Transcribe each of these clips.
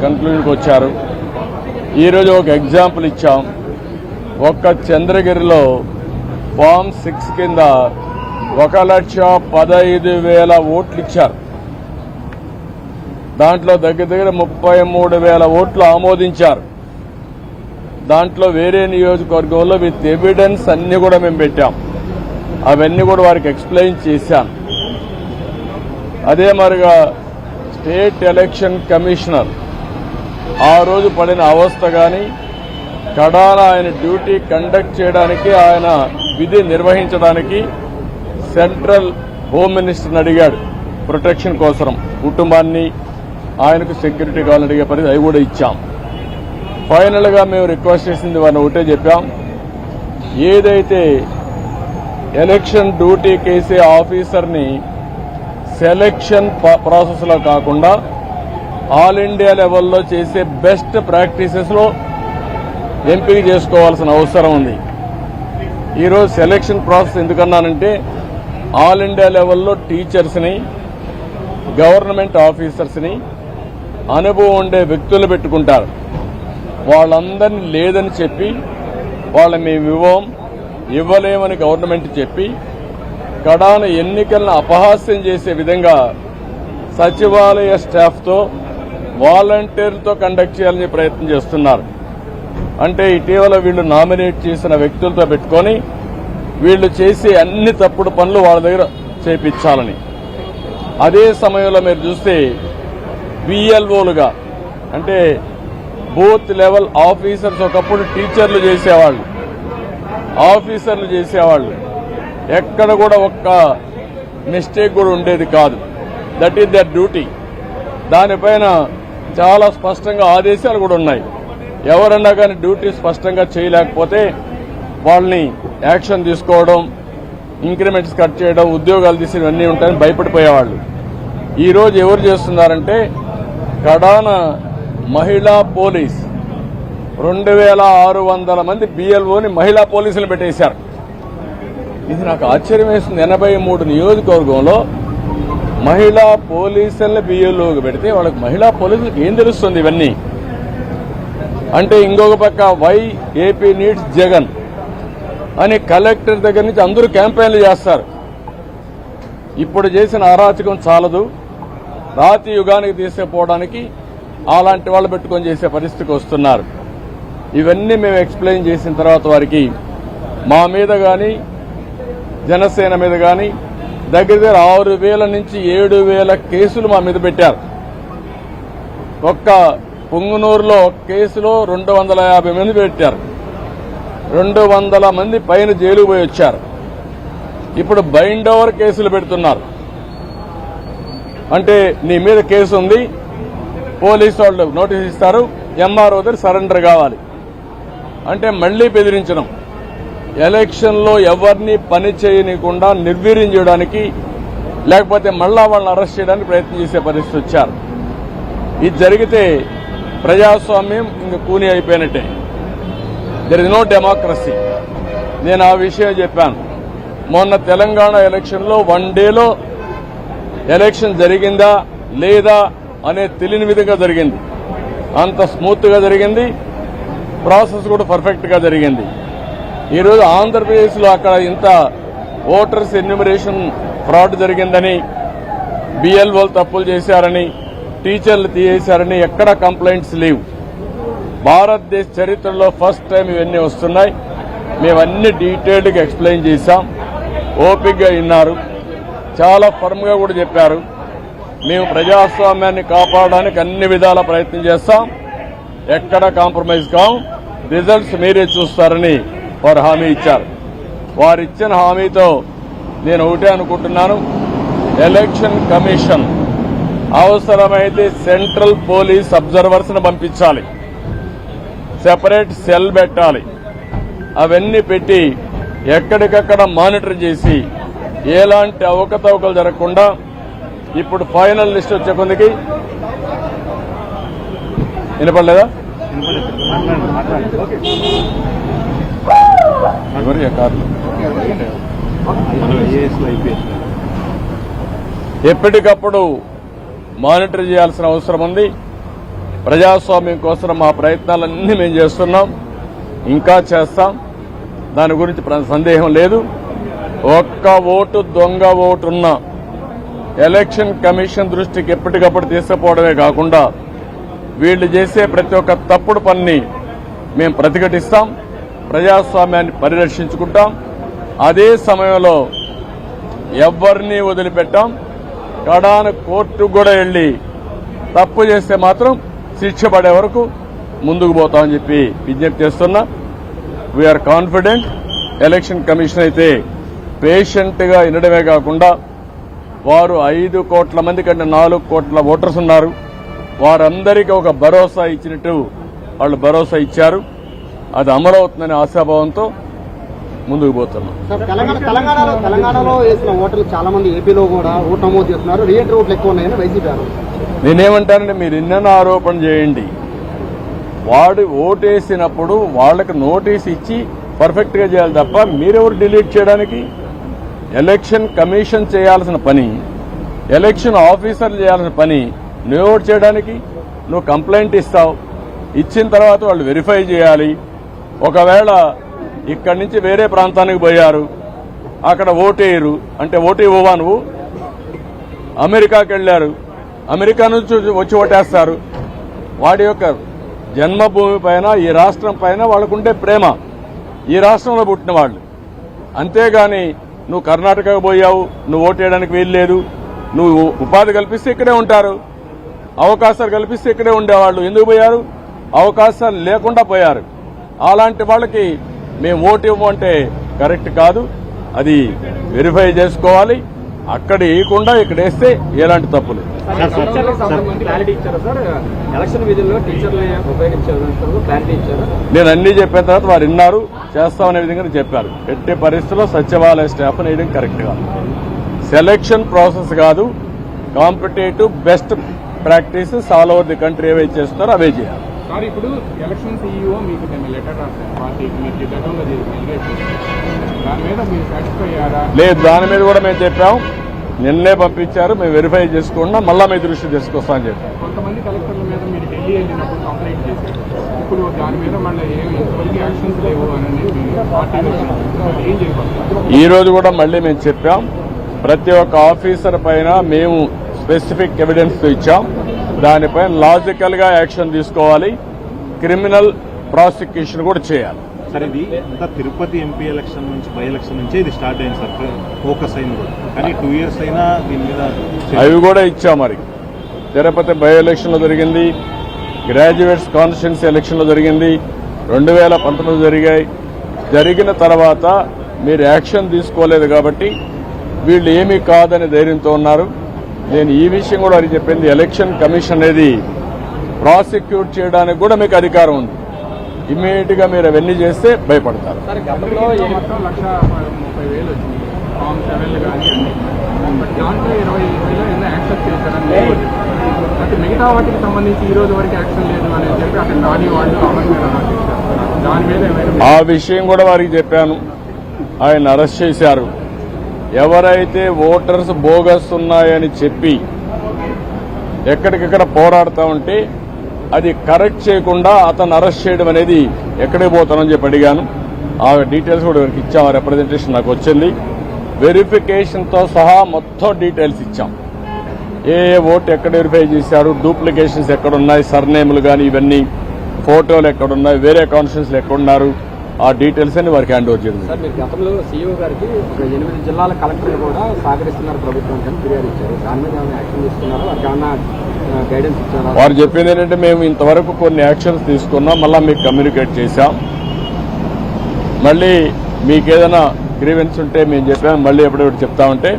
కన్క్లూజన్కి వచ్చారు. ఈరోజు ఒక ఎగ్జాంపుల్ ఇచ్చాం. ఒక్క చంద్రగిరిలో ఫామ్ 6 కింద 1,15,000 ఓట్లు ఇచ్చారు. దాంట్లో దగ్గర 33,000 ఓట్లు ఆమోదించారు. దాంట్లో వేరే నియోజకవర్గంలో విత్ ఎవిడెన్స్ అన్ని కూడా మేము పెట్టాం. అవన్నీ కూడా వారికి ఎక్స్ప్లెయిన్ చేశాను. అదే మరిగా స్టేట్ ఎలక్షన్ కమిషనర్ ఆ రోజు పడిన అవస్థ కానీ, కడాన ఆయన డ్యూటీ కండక్ట్ చేయడానికి, ఆయన విధి నిర్వహించడానికి సెంట్రల్ హోమ్ మినిస్టర్ని అడిగాడు ప్రొటెక్షన్ కోసం. కుటుంబాన్ని, ఆయనకు సెక్యూరిటీ కావాలని అడిగే పరిస్థితి, అవి కూడా ఇచ్చాం. ఫైనల్గా మేము రిక్వెస్ట్ చేసింది వారిని ఒకటే చెప్పాం. ఏదైతే ఎలక్షన్ డ్యూటీ కేసే ఆఫీసర్ని సెలక్షన్ ప్రాసెస్లో కాకుండా ఆల్ ఇండియా లెవెల్లో చేసే బెస్ట్ ప్రాక్టీసెస్లో ఎంపిక చేసుకోవాల్సిన అవసరం ఉంది. ఈరోజు సెలక్షన్ ప్రాసెస్ ఎందుకన్నానంటే, ఆల్ ఇండియా లెవెల్లో టీచర్స్ని, గవర్నమెంట్ ఆఫీసర్స్ని, అనుభవం ఉండే వ్యక్తులు పెట్టుకుంటారు. వాళ్ళందరినీ లేదని చెప్పి, వాళ్ళ మేము ఇవ్వలేమని గవర్నమెంట్ చెప్పి, కడాన ఎన్నికలను అపహాస్యం చేసే విధంగా సచివాలయ స్టాఫ్తో, వాలంటీర్లతో కండక్ట్ చేయాలని ప్రయత్నం చేస్తున్నారు. అంటే ఇటీవల వీళ్ళు నామినేట్ చేసిన వ్యక్తులతో పెట్టుకొని వీళ్ళు చేసే అన్ని తప్పుడు పనులు వాళ్ళ దగ్గర చేపించాలని. అదే సమయంలో మీరు చూస్తే బిఎల్ఓలుగా, అంటే బూత్ లెవెల్ ఆఫీసర్స్, ఒకప్పుడు టీచర్లు చేసేవాళ్ళు, ఆఫీసర్లు చేసేవాళ్ళు. ఎక్కడ కూడా ఒక్క మిస్టేక్ కూడా ఉండేది కాదు. That is their duty. దానిపైన చాలా స్పష్టంగా ఆదేశాలు కూడా ఉన్నాయి. ఎవరన్నా కానీ డ్యూటీ స్పష్టంగా చేయలేకపోతే వాళ్ళని యాక్షన్ తీసుకోవడం, ఇంక్రిమెంట్స్ కట్ చేయడం, ఉద్యోగాలు తీసేవన్నీ ఉంటాయని భయపడిపోయేవాళ్ళు. ఈరోజు ఎవరు చేస్తున్నారంటే, కడాన మహిళా పోలీస్ 2,600 మంది బిఎల్ఓని మహిళా పోలీసులు పెట్టేశారు. ఇది నాకు ఆశ్చర్యం వేస్తుంది. 83 నియోజకవర్గంలో మహిళా పోలీసుల్ని బిఎల్ఓకి పెడితే వాళ్ళకి మహిళా పోలీసులకు ఏం తెలుస్తుంది ఇవన్నీ అంటే? ఇంకొక పక్క వై ఏపీ నీడ్స్ జగన్ అని కలెక్టర్ దగ్గర నుంచి అందరూ క్యాంపెయిన్లు చేస్తారు. ఇప్పుడు చేసిన అరాచకం చాలదు, రాతి యుగానికి తీసుకుపోవడానికి అలాంటి వాళ్ళు పెట్టుకొని చేసే పరిస్థితికి వస్తున్నారు. ఇవన్నీ మేము ఎక్స్ప్లెయిన్ చేసిన తర్వాత వారికి మా మీద కానీ, జనసేన మీద కానీ దగ్గర 6,000 నుంచి 7,000 కేసులు మా మీద పెట్టారు. ఒక్క పొంగునూరులో కేసులో 250 మంది పెట్టారు. 200 మంది పైన జైలుకు పోయి వచ్చారు. ఇప్పుడు బైండ్ ఓవర్ కేసులు పెడుతున్నారు. అంటే నీ మీద కేసు ఉంది, పోలీసు వాళ్ళు నోటీస్ ఇస్తారు, ఎంఆర్ఓ దగ్గర సరెండర్ కావాలి అంటే మళ్లీ బెదిరించడం. ఎలక్షన్లో ఎవరిని పని చేయనీయకుండా నిర్వీర్యం చేయడానికి, లేకపోతే మళ్లా వాళ్ళని అరెస్ట్ చేయడానికి ప్రయత్నం చేసే పరిస్థితి వచ్చారు. ఇది జరిగితే ప్రజాస్వామ్యం ఇంక కూని అయిపోయినట్టే. There is no democracy. నేను ఆ విషయం చెప్పాను. మొన్న తెలంగాణ ఎలక్షన్లో 1 డేలో ఎలక్షన్ జరిగిందా లేదా అనే తెలియని విధంగా జరిగింది. అంత స్మూత్గా జరిగింది, ప్రాసెస్ కూడా పర్ఫెక్ట్గా జరిగింది. ఈరోజు ఆంధ్రప్రదేశ్లో అక్కడ ఇంత ఓటర్స్ ఎన్యూమరేషన్ ఫ్రాడ్ జరిగిందని, బిఎల్ఓలు తప్పులు చేశారని, టీచర్లు తీసేశారని ఎక్కడ కంప్లైంట్స్ లేవు. భారతదేశ చరిత్రలో ఫస్ట్ టైం ఇవన్నీ వస్తున్నాయి. మేమన్నీ డీటెయిల్డ్గా ఎక్స్ప్లెయిన్ చేశాం. ఓపికగా విన్నారు, చాలా ఫర్మ్గా కూడా చెప్పారు. మేము ప్రజాస్వామ్యాన్ని కాపాడడానికి అన్ని విధాల ప్రయత్నం చేస్తాం, ఎక్కడ కాంప్రమైజ్ కాం, రిజల్ట్స్ మీరే చూస్తారని వారు హామీ ఇచ్చారు. వారిచ్చిన హామీతో నేను ఒకటే అనుకుంటున్నాను, ఎలక్షన్ కమిషన్ అవసరమైతే సెంట్రల్ పోలీస్ అబ్జర్వర్స్ ను పంపించాలి, సెపరేట్ సెల్ పెట్టాలి. అవన్నీ పెట్టి ఎక్కడికక్కడ మానిటర్ చేసి ఎలాంటి అవకతవకలు జరగకుండా, ఇప్పుడు ఫైనల్ లిస్ట్ వచ్చే కొందికి వినపడలేదా? ఎప్పటికప్పుడు మానిటర్ చేయాల్సిన అవసరం ఉంది. ప్రజాస్వామ్యం కోసం మా ప్రయత్నాలన్నీ మేము చేస్తున్నాం, ఇంకా చేస్తాం. దాని గురించి సందేహం లేదు. ఒక్క ఓటు దొంగ ఓటున్నా ఎలక్షన్ కమిషన్ దృష్టికి ఎప్పటికప్పుడు తీసుకుపోవడమే కాకుండా వీళ్లు చేసే ప్రతి ఒక్క తప్పుడు పనిని మేము ప్రతిఘటిస్తాం, ప్రజాస్వామ్యాన్ని పరిరక్షించుకుంటాం. అదే సమయంలో ఎవరిని వదిలిపెట్టాం. కడాన కోర్టుకు కూడా వెళ్లి తప్పు చేస్తే మాత్రం శిక్ష పడే వరకు ముందుకు పోతామని చెప్పి విజ్ఞప్తి చేస్తున్నా. We are confident. ఎలక్షన్ కమిషన్ అయితే పేషెంట్ గా వినడమే కాకుండా వారు 5 కోట్ల మంది కంటే 4 కోట్ల ఓటర్స్ ఉన్నారు. వారందరికీ ఒక భరోసా ఇచ్చినట్టు వాళ్ళు భరోసా ఇచ్చారు. అది అమలవుతుందనే ఆశాభావంతో ముందుకు పోతున్నాం. తెలంగాణలో వేసిన ఓటర్లు చాలా మంది ఏపీలో కూడా ఓటు నమోదు చేస్తున్నారు. రీఎంట్రీ ఓట్లు ఎక్కువ ఉన్నాయని వైసీపీ నేనేమంటానంటే మీరు ఎన్నెన్నో ఆరోపణ చేయండి. వాడు ఓటేసినప్పుడు వాళ్ళకి నోటీస్ ఇచ్చి పర్ఫెక్ట్ గా చేయాలి తప్ప మీరెవరు డిలీట్ చేయడానికి? ఎలక్షన్ కమిషన్ చేయాల్సిన పని, ఎలక్షన్ ఆఫీసర్లు చేయాల్సిన పని నువ్వు ఓటు చేయడానికి. నువ్వు కంప్లైంట్ ఇస్తావు, ఇచ్చిన తర్వాత వాళ్ళు వెరిఫై చేయాలి. ఒకవేళ ఇక్కడి నుంచి వేరే ప్రాంతానికి పోయారు, అక్కడ ఓటేయరు అంటే ఓటు ఇవ్వవా నువ్వు? అమెరికాకి వెళ్లారు, అమెరికా నుంచి వచ్చి ఓటేస్తారు. వాడి యొక్క జన్మభూమి పైన, ఈ రాష్ట్రం పైన వాళ్ళకుండే ప్రేమ, ఈ రాష్ట్రంలో పుట్టిన వాళ్ళు. అంతేగాని నువ్వు కర్ణాటకకు పోయావు, నువ్వు ఓటేయడానికి వీల్లేదు. నువ్వు ఉపాధి కల్పిస్తే ఇక్కడే ఉంటారు, అవకాశాలు కల్పిస్తే ఇక్కడే ఉండేవాళ్ళు. ఎందుకు పోయారు? అవకాశాలు లేకుండా పోయారు. అలాంటి వాళ్ళకి మేము ఓటు ఇవ్వమంటే కరెక్ట్ కాదు. అది వెరిఫై చేసుకోవాలి. అక్కడ వేయకుండా ఇక్కడ వేస్తే ఎలాంటి తప్పులు. నేను అన్ని చెప్పిన తర్వాత వారు విన్నారు, చేస్తామనే విధంగా చెప్పారు. ఎట్టి పరిస్థితుల్లో సచివాలయ స్టాఫ్ వేయడం కరెక్ట్ కాదు. సెలక్షన్ ప్రాసెస్ కాదు, competitive best practices all over the country ఏవైతే చేస్తున్నారో అవే చేయాలి. సార్, ఇప్పుడు ఎలక్షన్ సీఈఓ మీకు లెటర్ రాశారు పార్టీకి, మీకు గతంలో దాని మీద మీరు సాటిస్ఫై అయ్యారా? లేదు, దాని మీద కూడా మేము చెప్పాం. నిన్నే పంపించారు, మేము వెరిఫై చేసుకున్నా, మళ్ళా మీ దృష్టి తీసుకొస్తామని చెప్పాం. కొంతమంది కలెక్టర్ల మీద మీరు ఢిల్లీ వెళ్ళినప్పుడు కంప్లైంట్ చేశారు. ఇప్పుడు దాని మీద మళ్ళీ ఎవరికి యాక్షన్స్ లేవు అని పార్టీలో ఏం చేయబోతున్నారు? ఈ రోజు కూడా మళ్ళీ మేము చెప్పాం. ప్రతి ఒక్క ఆఫీసర్ పైన మేము స్పెసిఫిక్ ఎవిడెన్స్ ఇచ్చాం. దానిపైన లాజికల్ గా యాక్షన్ తీసుకోవాలి, క్రిమినల్ ప్రాసిక్యూషన్ కూడా చేయాలి. సార్, ఇది అంతా తిరుపతి ఎంపీ ఎలక్షన్ నుంచి, బై ఎలక్షన్ నుంచి ఇది స్టార్ట్ అయింది సార్, ఫోకస్ అయింది కూడా. కానీ 2 years అయినా దీని మీద అవి కూడా ఇచ్చాం. మరి తిరుపతి బై ఎలక్షన్ లో జరిగింది, గ్రాడ్యుయేట్స్ కాన్స్టిట్యున్సీ ఎలక్షన్ లో జరిగింది, 2019 జరిగాయి. జరిగిన తర్వాత మీరు యాక్షన్ తీసుకోలేదు కాబట్టి వీళ్ళు ఏమీ కాదని ధైర్యంతో ఉన్నారు. నేను ఈ విషయం కూడా అది చెప్పింది, ఎలక్షన్ కమిషన్ అనేది ప్రాసిక్యూట్ చేయడానికి కూడా మీకు అధికారం ఉంది. ఇమ్మీడియట్ గా మీరు అవన్నీ చేస్తే భయపడతారు. మొత్తం 1,30,000 వచ్చింది, ఫామ్ 7 కానీ దాంట్లో 25,000 యాక్సెప్ట్ చేశారని. అంటే మిగతా వాటికి సంబంధించి ఈ రోజు వరకు యాక్షన్ లేదు అని చెప్పి అక్కడ నాని వాళ్ళు అమలు మీద దాని మీద ఆ విషయం కూడా వారికి చెప్పాను. ఆయన అరెస్ట్ చేశారు. ఎవరైతే ఓటర్స్ బోగస్ ఉన్నాయని చెప్పి ఎక్కడికెక్కడ పోరాడుతూ ఉంటే అది కరెక్ట్ చేయకుండా అతను అరెస్ట్ చేయడం అనేది ఎక్కడికి పోతానని చెప్పి అడిగాను. ఆ డీటెయిల్స్ కూడా ఎవరికి ఇచ్చాం. ఆ రిప్రజెంటేషన్ నాకు వచ్చింది. వెరిఫికేషన్తో సహా మొత్తం డీటెయిల్స్ ఇచ్చాం. ఏ ఓటు ఎక్కడ వెరిఫై చేశారు, డూప్లికేషన్స్ ఎక్కడున్నాయి, సర్నేములు కానీ ఇవన్నీ, ఫోటోలు ఎక్కడున్నాయి, వేరే కాన్స్టిట్యూన్సీలు ఎక్కడున్నారు, ఆ డీటెయిల్స్ అని వారికి హ్యాండ్ ఓవర్ చేసింది. సార్, మీరు గతంలో సీఈఓ గారికి 8 జిల్లాల కలెక్టర్లు కూడా సహకరిస్తున్నారు ప్రభుత్వానికి ఫిర్యాదు ఇచ్చారు. దాని మీద యాక్షన్ తీసుకున్నారు, వారికి ఏమన్నా గైడెన్స్ ఇచ్చారు? వారు చెప్పింది ఏంటంటే మేము ఇంతవరకు కొన్ని యాక్షన్స్ తీసుకున్నాం, మళ్ళీ మీకు కమ్యూనికేట్ చేశాం. మళ్ళీ మీకు ఏదైనా గ్రీవెన్స్ ఉంటే మేము చెప్పాము, మళ్ళీ ఎప్పుడెప్పుడు చెప్తామంటే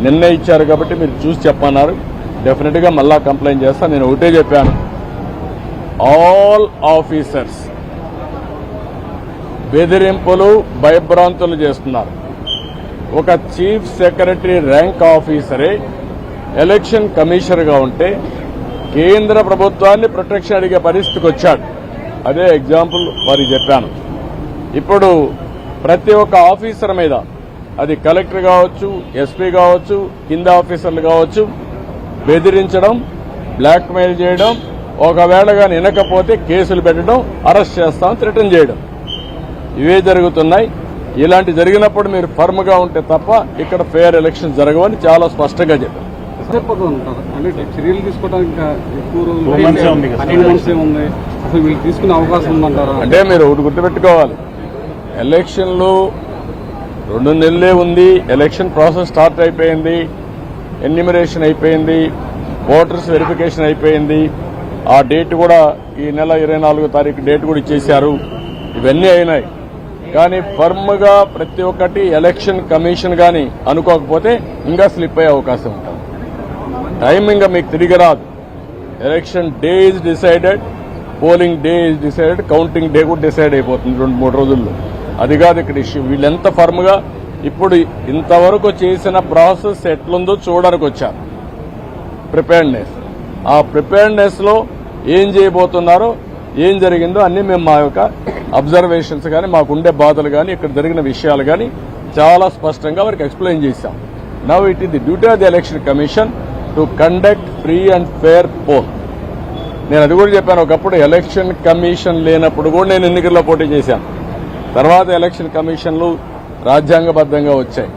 నిన్నే ఇచ్చారు కాబట్టి మీరు చూసి చెప్పన్నారు. డెఫినెట్ గా మళ్ళా కంప్లైంట్ చేస్తాను. నేను ఒకటే చెప్పాను, ఆల్ ఆఫీసర్స్ బెదిరింపులు, భయభ్రాంతులు చేస్తున్నారు. ఒక చీఫ్ సెక్రటరీ ర్యాంక్ ఆఫీసరే ఎలక్షన్ కమిషనర్ గా ఉంటే కేంద్ర ప్రభుత్వాన్ని ప్రొటెక్షన్ అడిగే పరిస్థితికి వచ్చాడు. అదే ఎగ్జాంపుల్ వారికి చెప్పాను. ఇప్పుడు ప్రతి ఒక్క ఆఫీసర్ మీద, అది కలెక్టర్ కావచ్చు, ఎస్పీ కావచ్చు, కింద ఆఫీసర్లు కావచ్చు, బెదిరించడం, బ్లాక్మెయిల్ చేయడం, ఒకవేళ కానీ వినకపోతే కేసులు పెట్టడం, అరెస్ట్ చేస్తాం, థ్రెటన్ చేయడం, ఇవే జరుగుతున్నాయి. ఇలాంటి జరిగినప్పుడు మీరు ఫర్మ్ గా ఉంటే తప్ప ఇక్కడ ఫెయిర్ ఎలక్షన్ జరగవని చాలా స్పష్టంగా చెప్పారు. అంటే చర్యలు తీసుకోవడానికి ఎక్కువ 2 months ఉంది కదా. 2 months ఉంది. అసలు వీళ్ళు తీసుకునే అవకాశం ఉందంటారా? అంటే మీరు ఒకటి గుర్తుపెట్టుకోవాలి, ఎలక్షన్లు 2 నెలలే ఉంది. ఎలక్షన్ ప్రాసెస్ స్టార్ట్ అయిపోయింది, ఎన్యూమరేషన్ అయిపోయింది, ఓటర్స్ వెరిఫికేషన్ అయిపోయింది. ఆ డేట్ కూడా ఈ నెల 24వ తారీఖు డేట్ కూడా ఇచ్చేశారు. ఇవన్నీ అయినాయి. కానీ ఫర్మ్ గా ప్రతి ఒక్కటి ఎలక్షన్ కమిషన్ గాని అనుకోకపోతే ఇంకా స్లిప్ అయ్యే అవకాశం ఉంటుంది. టైం ఇంకా మీకు తిరిగి రాదు. Election day is decided, polling day is decided, counting day కూడా డిసైడ్ అయిపోతుంది 2-3 రోజుల్లో. అది కాదు ఇక్కడ ఇష్యూ. వీళ్ళెంత ఫర్మ్ గా ఇప్పుడు ఇంతవరకు చేసిన ప్రాసెస్ ఎట్లుందో చూడడానికి వచ్చారు. ప్రిపేర్డ్నెస్, ఆ ప్రిపేర్డ్నెస్ లో ఏం చేయబోతున్నారో, ఏం జరిగిందో అన్ని మేము మా యొక్క అబ్జర్వేషన్స్ కానీ, మాకుండే బాధలు కానీ, ఇక్కడ జరిగిన విషయాలు కానీ చాలా స్పష్టంగా వారికి ఎక్స్ప్లెయిన్ చేశాం. Now it is the duty of the election commission to conduct free and fair poll. నేను అది కూడా చెప్పాను. ఒకప్పుడు ఎలక్షన్ కమిషన్ లేనప్పుడు కూడా నేను ఎన్నికల్లో పోటీ చేశాను. తర్వాత ఎలక్షన్ కమిషన్లు రాజ్యాంగబద్ధంగా వచ్చాయి.